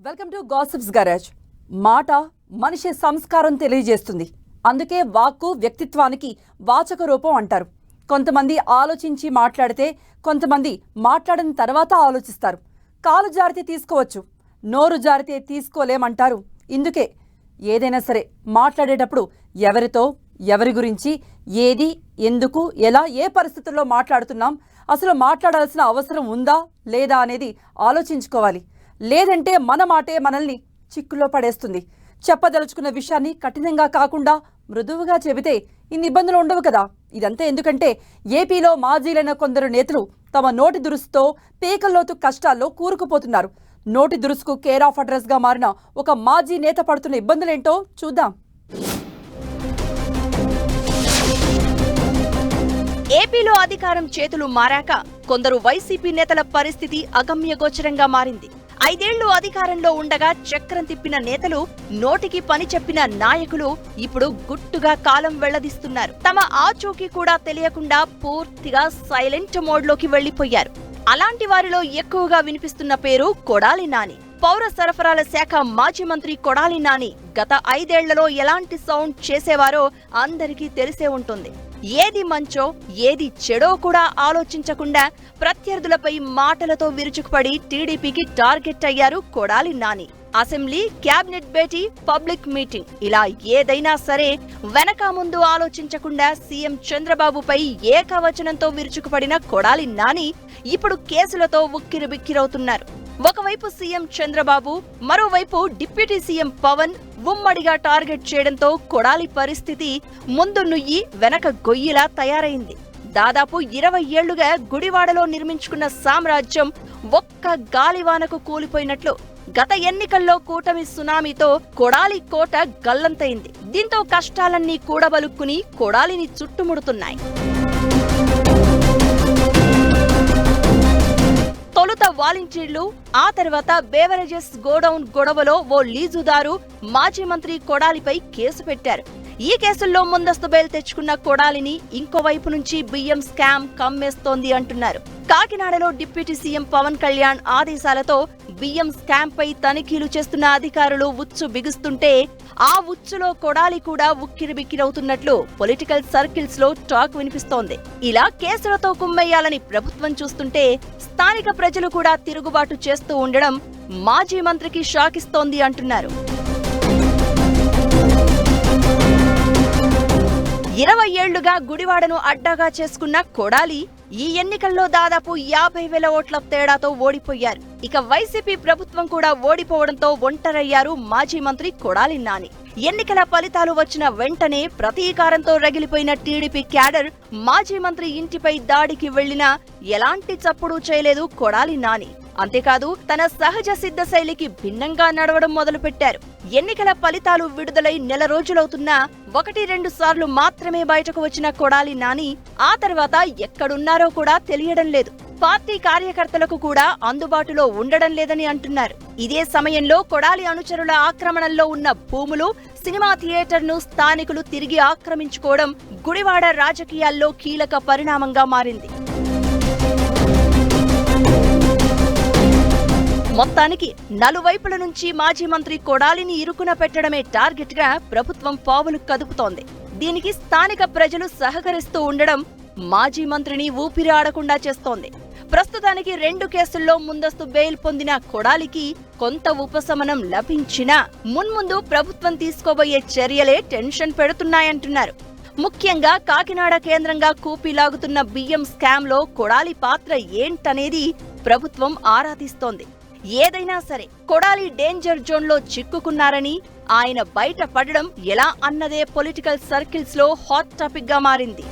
Welcome to gossips garage. మాట మనిషి సంస్కారం తెలియజేస్తుంది. అందుకే వాక్కు వ్యక్తిత్వానికి వాచక రూపం అంటారు. కొంతమంది ఆలోచించి మాట్లాడితే, కొంతమంది మాట్లాడిన తర్వాత ఆలోచిస్తారు. కాలు జారితే తీసుకోవచ్చు, నోరు జారితే తీసుకోలేమంటారు. ఇందుకే ఏదైనా సరే మాట్లాడేటప్పుడు ఎవరితో, ఎవరి గురించి, ఏది, ఎందుకు, ఎలా, ఏ పరిస్థితుల్లో మాట్లాడుతున్నాం, అసలు మాట్లాడాల్సిన అవసరం ఉందా లేదా అనేది ఆలోచించుకోవాలి. లేదంటే మన మాటే మనల్ని చిక్కులో పడేస్తుంది. చెప్పదలుచుకున్న విషయాన్ని కఠినంగా కాకుండా మృదువుగా చెబితే ఇన్ని ఇబ్బందులు ఉండవు కదా. ఇదంతా ఎందుకంటే ఏపీలో మాజీలైన కొందరు నేతలు తమ నోటి దురుసుతో పేకల్లోతు కష్టాల్లో కూరుకుపోతున్నారు. నోటి దురుసుకు కేర్ ఆఫ్ అడ్రస్గా మారిన ఒక మాజీ నేత పడుతున్న ఇబ్బందులేంటో చూద్దాం. ఏపీలో అధికారం చేతులు మారాక కొందరు వైసీపీ నేతల పరిస్థితి అగమ్యగోచరంగా మారింది. 5 ఏళ్లు అధికారంలో ఉండగా చక్రం తిప్పిన నేతలు, నోటికి పని చెప్పిన నాయకులు ఇప్పుడు గుట్టుగా కాలం వెళ్లదీస్తున్నారు. తమ ఆచూకీ కూడా తెలియకుండా పూర్తిగా సైలెంట్ మోడ్లోకి వెళ్లిపోయారు. అలాంటి వారిలో ఎక్కువగా వినిపిస్తున్న పేరు కొడాలి నాని. పౌర సరఫరాల శాఖ మాజీ మంత్రి కొడాలి నాని గత 5 ఏళ్లలో ఎలాంటి సౌండ్ చేసేవారో అందరికీ తెలిసే ఉంటుంది. ఏది మంచో ఏది చెడో కూడా ఆలోచించకుండా ప్రత్యర్థులపై మాటలతో విరుచుకుపడి టీడీపీకి టార్గెట్ అయ్యారు కొడాలి నాని. అసెంబ్లీ, క్యాబినెట్ భేటీ, పబ్లిక్ మీటింగ్ ఇలా ఏదైనా సరే వెనక ముందు ఆలోచించకుండా సీఎం చంద్రబాబుపై ఏకవచనంతో విరుచుకుపడిన కొడాలి నాని ఇప్పుడు కేసులతో ఉక్కిరిబిక్కిరవుతున్నారు. ఒకవైపు సీఎం చంద్రబాబు, మరోవైపు డిప్యూటీ సీఎం పవన్ ఉమ్మడిగా టార్గెట్ చేయడంతో కొడాలి పరిస్థితి ముందు నుయ్యి వెనక గొయ్యిలా తయారైంది. దాదాపు 20 ఏళ్లుగా గుడివాడలో నిర్మించుకున్న సామ్రాజ్యం ఒక్క గాలివానకు కూలిపోయినట్లు గత ఎన్నికల్లో కూటమి సునామీతో కొడాలి కోట గల్లంతైంది. దీంతో కష్టాలన్నీ కూడబలుక్కుని కొడాలిని చుట్టుముడుతున్నాయి. తొలుత వాలంటీర్లు, ఆ తర్వాత బేవరేజెస్ గోడౌన్ గొడవలో ఓ లీజుదారు మాజీ మంత్రి కొడాలిపై కేసు పెట్టారు. ఈ కేసుల్లో ముందస్తు బెయిల్ తెచ్చుకున్న కొడాలిని ఇంకోవైపు నుంచి బియ్యం స్కామ్ కమ్మేస్తోంది అంటున్నారు. కాకినాడలో డిప్యూటీ సీఎం పవన్ కళ్యాణ్ ఆదేశాలతో బియ్యం స్కామ్ పై తనిఖీలు చేస్తున్న అధికారులు ఉచ్చు బిగుస్తుంటే ఆ ఉచ్చులో కొడాలి కూడా ఉక్కిరిబిక్కిరవుతున్నట్లు పొలిటికల్ సర్కిల్స్ లో టాక్ వినిపిస్తోంది. ఇలా కేసులతో కుమ్మేయాలని ప్రభుత్వం చూస్తుంటే స్థానిక ప్రజలు కూడా తిరుగుబాటు చేస్తూ ఉండడం మాజీ మంత్రికి షాకిస్తోంది అంటున్నారు. 20 ఏళ్లుగా గుడివాడను అడ్డాగా చేసుకున్న కొడాలి ఈ ఎన్నికల్లో దాదాపు 50,000 ఓట్ల తేడాతో ఓడిపోయారు. ఇక వైసీపీ ప్రభుత్వం కూడా ఓడిపోవడంతో ఒంటరయ్యారు మాజీ మంత్రి కొడాలి నాని. ఎన్నికల ఫలితాలు వచ్చిన వెంటనే ప్రతీకారంతో రగిలిపోయిన టీడీపీ క్యాడర్ మాజీ మంత్రి ఇంటిపై దాడికి వెళ్లినా ఎలాంటి చప్పుడు చేయలేదు కొడాలి నాని. అంతేకాదు తన సహజ సిద్ధ శైలికి భిన్నంగా నడవడం మొదలుపెట్టారు. ఎన్నికల ఫలితాలు విడుదలై నెల రోజులవుతున్నా 1-2 సార్లు మాత్రమే బయటకు వచ్చిన కొడాలి నాని ఆ తర్వాత ఎక్కడున్నారో కూడా తెలియడం లేదు. పార్టీ కార్యకర్తలకు కూడా అందుబాటులో ఉండడం లేదని అంటున్నారు. ఇదే సమయంలో కొడాలి అనుచరుల ఆక్రమణలో ఉన్న భూములు, సినిమా థియేటర్ను స్థానికులు తిరిగి ఆక్రమించుకోవడం గుడివాడ రాజకీయాల్లో కీలక పరిణామంగా మారింది. మొత్తానికి నలువైపుల నుంచి మాజీ మంత్రి కొడాలిని ఇరుకున పెట్టడమే టార్గెట్ గా ప్రభుత్వం పావులు కదుపుతోంది. దీనికి స్థానిక ప్రజలు సహకరిస్తూ ఉండడం మాజీ మంత్రిని ఊపిరి ఆడకుండా చేస్తోంది. ప్రస్తుతానికి 2 కేసుల్లో ముందస్తు బెయిల్ పొందిన కొడాలికి కొంత ఉపశమనం లభించినా మున్ముందు ప్రభుత్వం తీసుకోబోయే చర్యలే టెన్షన్ పెడుతున్నాయంటున్నారు. ముఖ్యంగా కాకినాడ కేంద్రంగా కూపీలాగుతున్న బియ్యం స్కామ్ లో కొడాలి పాత్ర ఏంటనేది ప్రభుత్వం ఆరా తీస్తోంది. ఏదైనా సరే కొడాలి డేంజర్ జోన్ లో చిక్కుకున్నారని, ఆయన బయట పడడం ఎలా అన్నదే పొలిటికల్ సర్కిల్స్ లో హాట్ టాపిక్ గా మారింది.